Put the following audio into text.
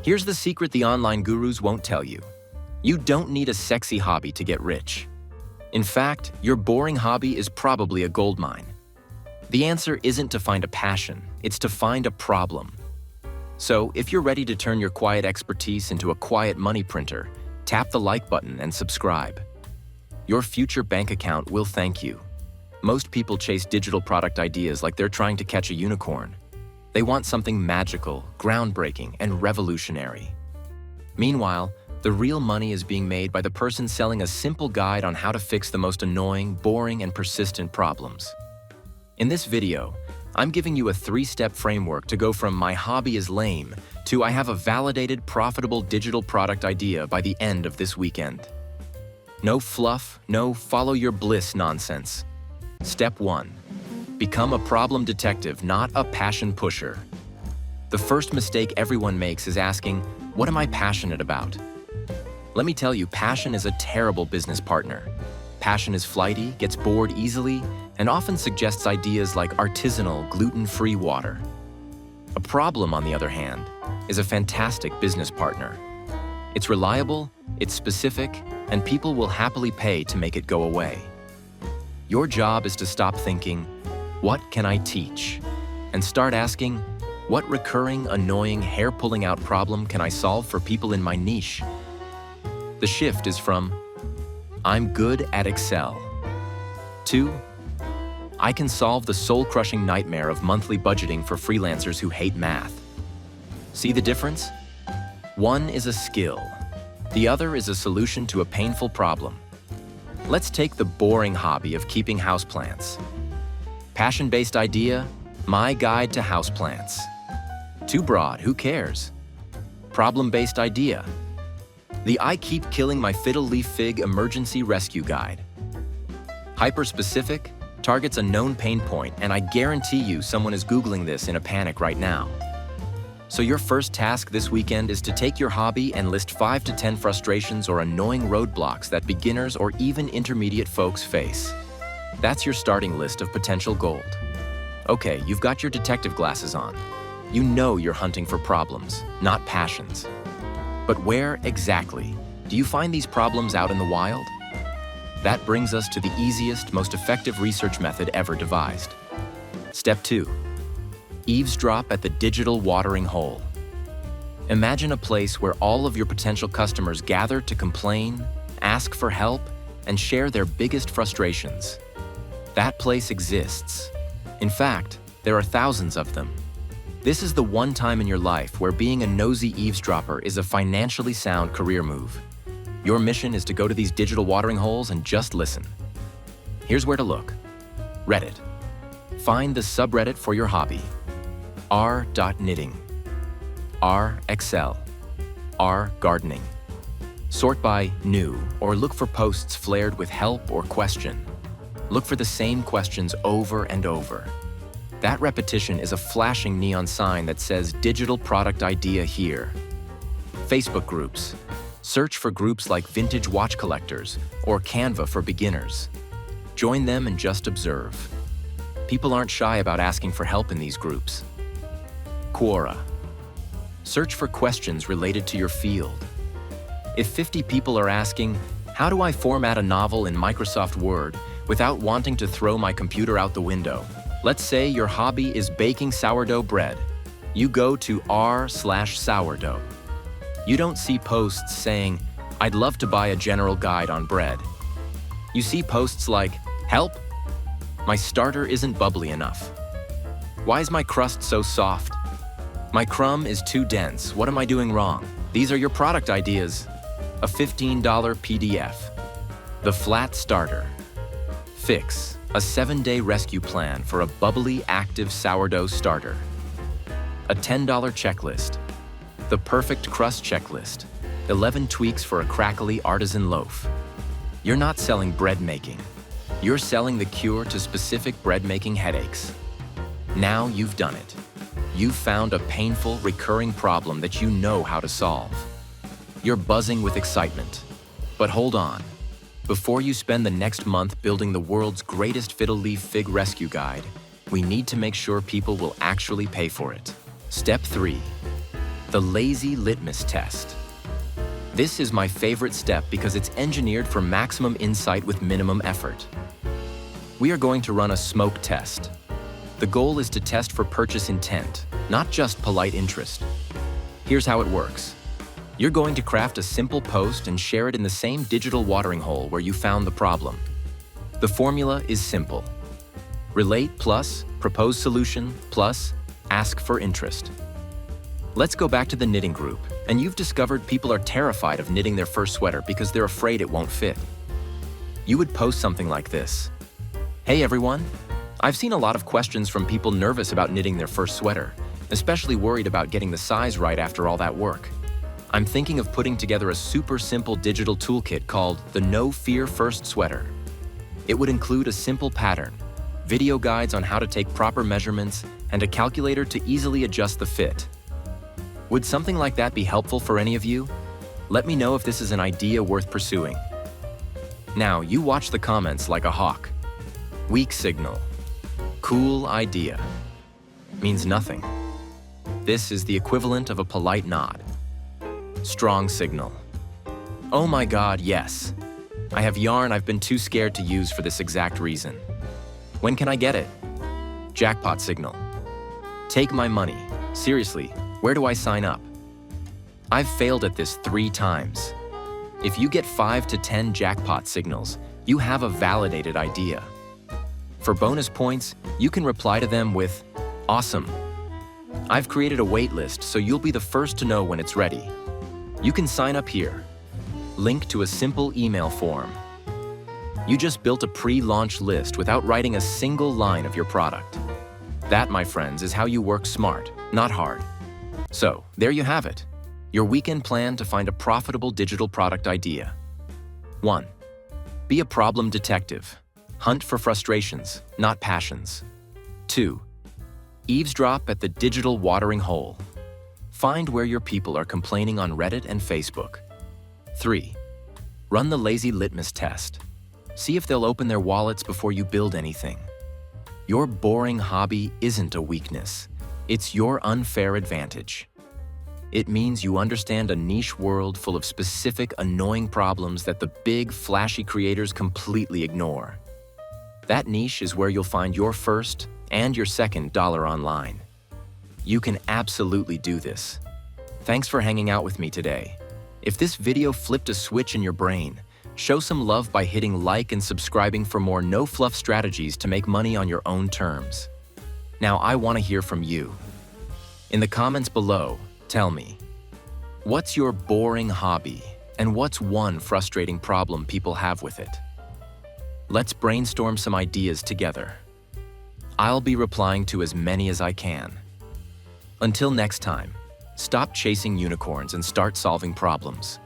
Here's the secret the online gurus won't tell you. You don't need a sexy hobby to get rich. In fact, your boring hobby is probably a goldmine. The answer isn't to find a passion, it's to find a problem. So, if you're ready to turn your quiet expertise into a quiet money printer, tap the like button and subscribe. Your future bank account will thank you. Most people chase digital product ideas like they're trying to catch a unicorn. They want something magical, groundbreaking, and revolutionary. Meanwhile, the real money is being made by the person selling a simple guide on how to fix the most annoying, boring, and persistent problems. In this video, I'm giving you a 3-step framework to go from my hobby is lame to I have a validated, profitable digital product idea by the end of this weekend. No fluff, no follow your bliss nonsense. Step 1. Become a problem detective, not a passion pusher. The first mistake everyone makes is asking, what am I passionate about? Let me tell you, passion is a terrible business partner. Passion is flighty, gets bored easily, and often suggests ideas like artisanal, gluten-free water. A problem, on the other hand, is a fantastic business partner. It's reliable, it's specific, and people will happily pay to make it go away. Your job is to stop thinking, what can I teach? And start asking, what recurring, annoying, hair-pulling out problem can I solve for people in my niche? The shift is from, I'm good at Excel, to, I can solve the soul-crushing nightmare of monthly budgeting for freelancers who hate math. See the difference? One is a skill. The other is a solution to a painful problem. Let's take the boring hobby of keeping houseplants. Passion-based idea, my guide to houseplants. Too broad, who cares? Problem-based idea, the I keep killing my fiddle leaf fig emergency rescue guide. Hyper-specific, targets a known pain point, and I guarantee you someone is Googling this in a panic right now. So your first task this weekend is to take your hobby and list 5 to 10 frustrations or annoying roadblocks that beginners or even intermediate folks face. That's your starting list of potential gold. Okay, you've got your detective glasses on. You know you're hunting for problems, not passions. But where exactly do you find these problems out in the wild? That brings us to the easiest, most effective research method ever devised. Step 2. Eavesdrop at the digital watering hole. Imagine a place where all of your potential customers gather to complain, ask for help, and share their biggest frustrations. That place exists. In fact, there are thousands of them. This is the one time in your life where being a nosy eavesdropper is a financially sound career move. Your mission is to go to these digital watering holes and just listen. Here's where to look. Reddit. Find the subreddit for your hobby. r.knitting, r.excel, r.gardening. Sort by new or look for posts flared with help or question. Look for the same questions over and over. That repetition is a flashing neon sign that says digital product idea here. Facebook groups. Search for groups like Vintage Watch Collectors or Canva for beginners. Join them and just observe. People aren't shy about asking for help in these groups. Quora. Search for questions related to your field. If 50 people are asking, how do I format a novel in Microsoft Word without wanting to throw my computer out the window? Let's say your hobby is baking sourdough bread. You go to r/sourdough. You don't see posts saying, I'd love to buy a general guide on bread. You see posts like, help? My starter isn't bubbly enough. Why is my crust so soft? My crumb is too dense. What am I doing wrong? These are your product ideas. A $15 PDF. The Flat Starter. Fix. A 7-day rescue plan for a bubbly, active sourdough starter. A $10 checklist. The Perfect Crust Checklist. 11 tweaks for a crackly artisan loaf. You're not selling bread making. You're selling the cure to specific bread-making headaches. Now you've done it. You've found a painful, recurring problem that you know how to solve. You're buzzing with excitement. But hold on. Before you spend the next month building the world's greatest fiddle leaf fig rescue guide, we need to make sure people will actually pay for it. Step 3. the lazy litmus test. This is my favorite step because it's engineered for maximum insight with minimum effort. We are going to run a smoke test. The goal is to test for purchase intent, not just polite interest. Here's how it works. You're going to craft a simple post and share it in the same digital watering hole where you found the problem. The formula is simple. Relate plus propose solution plus ask for interest. Let's go back to the knitting group, and you've discovered people are terrified of knitting their first sweater because they're afraid it won't fit. You would post something like this. Hey everyone, I've seen a lot of questions from people nervous about knitting their first sweater, especially worried about getting the size right after all that work. I'm thinking of putting together a super simple digital toolkit called the No Fear First Sweater. It would include a simple pattern, video guides on how to take proper measurements, and a calculator to easily adjust the fit. Would something like that be helpful for any of you? Let me know if this is an idea worth pursuing. Now, you watch the comments like a hawk. Weak signal. Cool idea. Means nothing. This is the equivalent of a polite nod. Strong signal. Oh my God, yes. I have yarn I've been too scared to use for this exact reason. When can I get it? Jackpot signal. Take my money. Seriously, where do I sign up? I've failed at this 3 times. If you get 5 to 10 jackpot signals, you have a validated idea. For bonus points, you can reply to them with, awesome. I've created a wait list so you'll be the first to know when it's ready. You can sign up here. Link to a simple email form. You just built a pre-launch list without writing a single line of your product. That, my friends, is how you work smart, not hard. So, there you have it. Your weekend plan to find a profitable digital product idea. 1. Be a problem detective. Hunt for frustrations, not passions. 2. Eavesdrop at the digital watering hole. Find where your people are complaining on Reddit and Facebook. 3. Run the lazy litmus test. See if they'll open their wallets before you build anything. Your boring hobby isn't a weakness. It's your unfair advantage. It means you understand a niche world full of specific, annoying problems that the big, flashy creators completely ignore. That niche is where you'll find your first and your second dollar online. You can absolutely do this. Thanks for hanging out with me today. If this video flipped a switch in your brain, show some love by hitting like and subscribing for more no-fluff strategies to make money on your own terms. Now, I want to hear from you. In the comments below, tell me, what's your boring hobby and what's one frustrating problem people have with it? Let's brainstorm some ideas together. I'll be replying to as many as I can. Until next time, stop chasing unicorns and start solving problems.